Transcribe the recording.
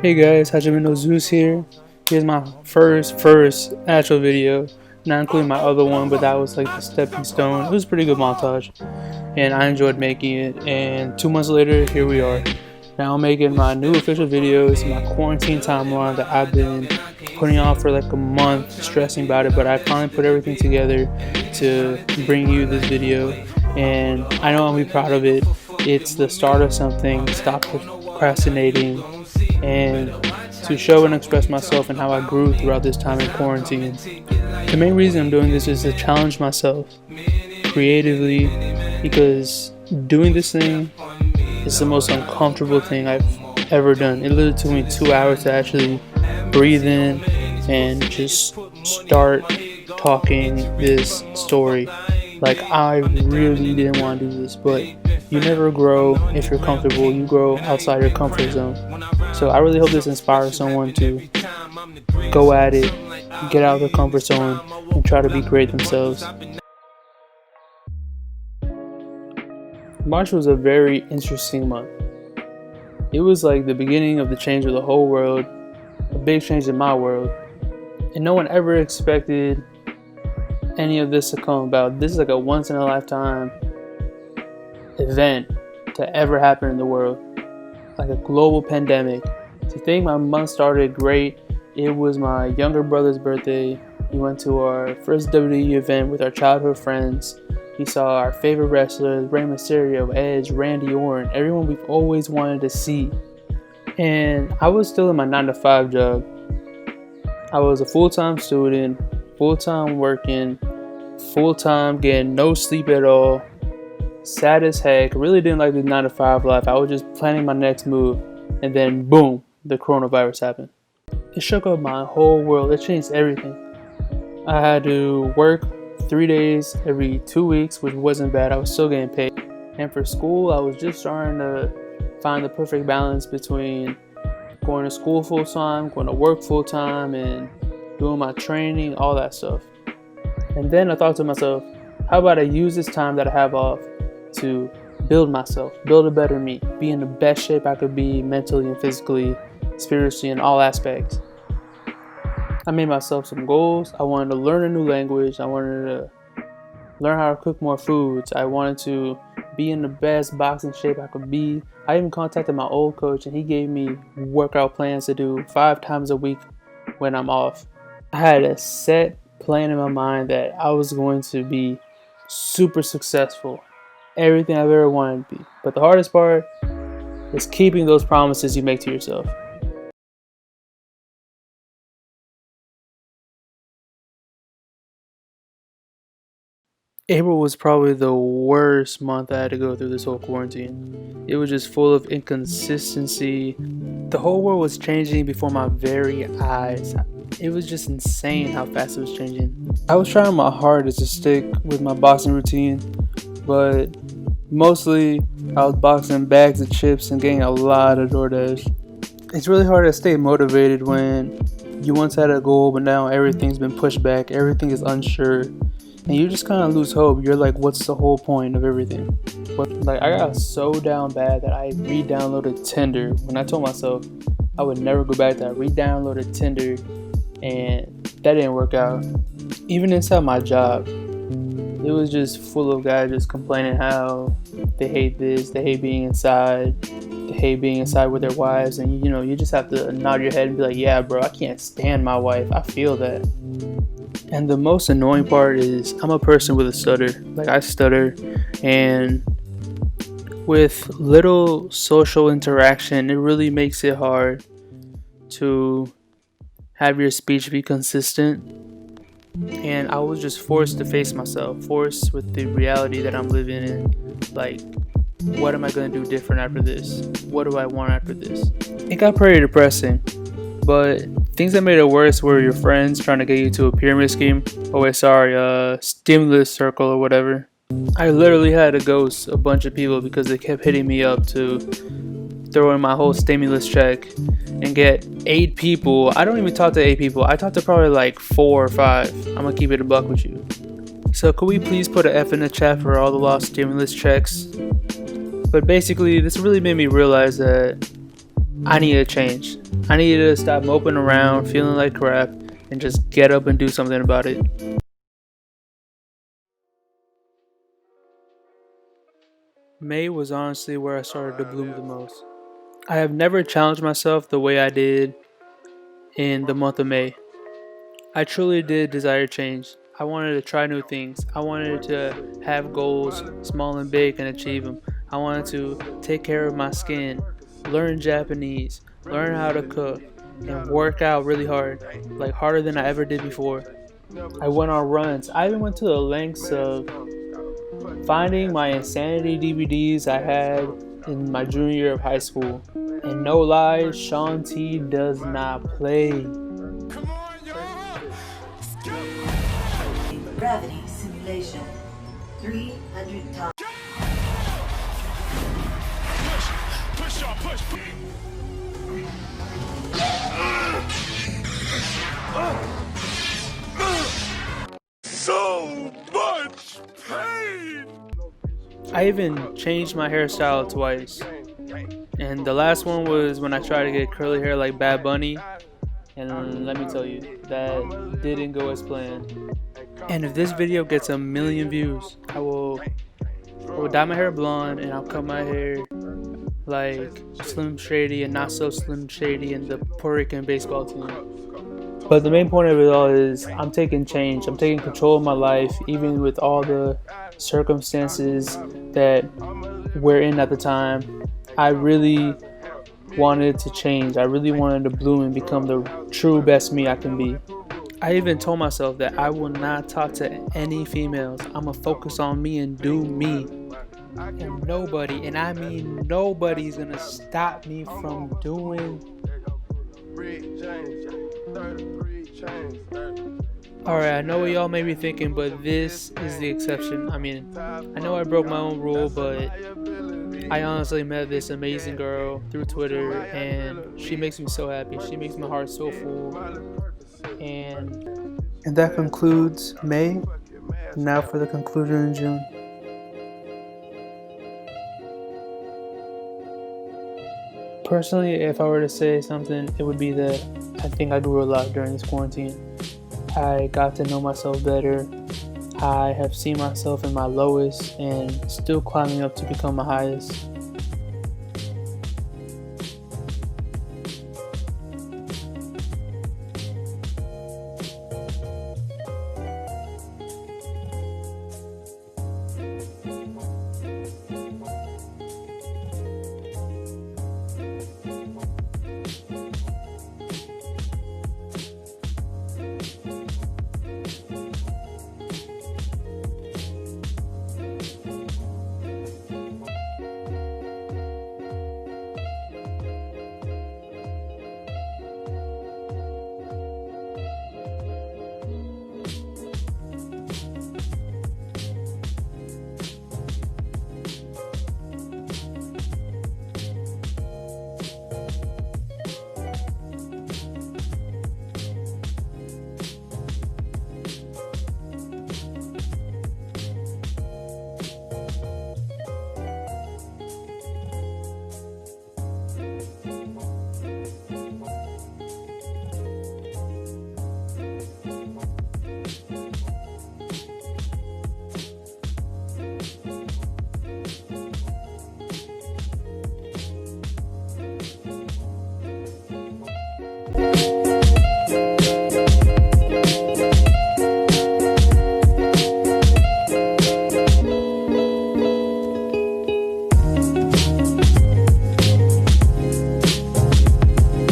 Hey guys, Hajime no Zeus here. Here's my first actual video, not including my other one, but that was like the stepping stone. It was a pretty good montage, and I enjoyed making it. And 2 months later, here we are. Now I'm making my new official videos, my quarantine timeline that I've been putting on for like a month, stressing about it, but I finally put everything together to bring you this video, and I know I'll be proud of it. It's the start of something. Stop procrastinating, and to show and express myself and how I grew throughout this time in quarantine. The main reason I'm doing this is to challenge myself creatively, because doing this thing is the most uncomfortable thing I've ever done. It literally took me 2 hours to actually breathe in and just start talking this story. Like, I really didn't want to do this, but you never grow if you're comfortable. You grow outside your comfort zone. So I really hope this inspires someone to go at it, get out of their comfort zone, and try to be great themselves. March was a very interesting month. It was like the beginning of the change of the whole world, a big change in my world, and no one ever expected any of this to come about. This is like a once in a lifetime event to ever happen in the world, like a global pandemic. To think my month started great. It was my younger brother's birthday. We went to our first WWE event with our childhood friends. We saw our favorite wrestlers, Rey Mysterio, Edge, Randy Orton, everyone we've always wanted to see. And I was still in my 9-to-5 job. I was a full-time student, full-time working, full-time getting no sleep at all. Sad as heck. Really didn't like the 9-to-5 life. I was just planning my next move, and then boom, the coronavirus happened. It shook up my whole world. It changed everything. I had to work 3 days every 2 weeks, which wasn't bad. I was still getting paid. And for school, I was just starting to find the perfect balance between going to school full-time, going to work full-time, and doing my training, all that stuff. And then I thought to myself, how about I use this time that I have off to build myself, build a better me, be in the best shape I could be mentally and physically, spiritually, in all aspects. I made myself some goals. I wanted to learn a new language. I wanted to learn how to cook more foods. I wanted to be in the best boxing shape I could be. I even contacted my old coach, and he gave me workout plans to do 5 times a week when I'm off. I had a set plan in my mind that I was going to be super successful, everything I've ever wanted to be. But the hardest part is keeping those promises you make to yourself. April was probably the worst month I had to go through this whole quarantine. It was just full of inconsistency. The whole world was changing before my very eyes. It was just insane how fast it was changing. I was trying my hardest to stick with my boxing routine, but mostly I was boxing bags of chips and getting a lot of DoorDash. It's really hard to stay motivated when you once had a goal, but now everything's been pushed back, everything is unsure, and you just kind of lose hope. You're like, what's the whole point of everything? But like, I got so down bad that I re-downloaded Tinder. When I told myself I would never go back to that, I re-downloaded Tinder, and that didn't work out. Even inside my job, it was just full of guys just complaining how they hate this, they hate being inside, they hate being inside with their wives, and you just have to nod your head and be like, yeah bro, I can't stand my wife, I feel that. And the most annoying part is I'm a person with a stutter. Like, I stutter, and with little social interaction, it really makes it hard to have your speech be consistent. And I was just forced to face myself, forced with the reality that I'm living in. Like, what am I going to do different after this? What do I want after this? It got pretty depressing, but things that made it worse were your friends trying to get you to a pyramid scheme. Oh wait, sorry, stimulus circle or whatever. I literally had to ghost a bunch of people because they kept hitting me up to throw in my whole stimulus check and get 8 people. I don't even talk to 8 people. I talk to probably like 4 or 5. I'm gonna keep it a buck with you. So could we please put an F in the chat for all the lost stimulus checks? But basically, this really made me realize that I need to change. I need to stop moping around, feeling like crap, and just get up and do something about it. May was honestly where I started to bloom the most. I have never challenged myself the way I did in the month of May. I truly did desire change. I wanted to try new things. I wanted to have goals, small and big, and achieve them. I wanted to take care of my skin, learn Japanese, learn how to cook, and work out really hard, like harder than I ever did before. I went on runs. I even went to the lengths of finding my Insanity DVDs I had in my junior year of high school. And no lie, Shaun T does not play. Gravity simulation 300 times. Push. So much pain. I even changed my hairstyle twice. And the last one was when I tried to get curly hair like Bad Bunny. And let me tell you, that didn't go as planned. And if this video gets 1 million views, I will dye my hair blonde and I'll cut my hair like Slim Shady and Not So Slim Shady and the Puerto Rican baseball team. But the main point of it all is I'm taking change. I'm taking control of my life, even with all the circumstances that we're in at the time. I really wanted to change. I really wanted to bloom and become the true best me I can be. I even told myself that I will not talk to any females. I'm gonna focus on me and do me. And nobody, and I mean nobody's gonna stop me from doing. Alright, I know what y'all may be thinking, but this is the exception. I mean, I know I broke my own rule, but I honestly met this amazing girl through Twitter, and she makes me so happy. She makes my heart so full. And that concludes May. Now for the conclusion in June. Personally, if I were to say something, it would be that I think I grew a lot during this quarantine. I got to know myself better. I have seen myself in my lowest and still climbing up to become my highest.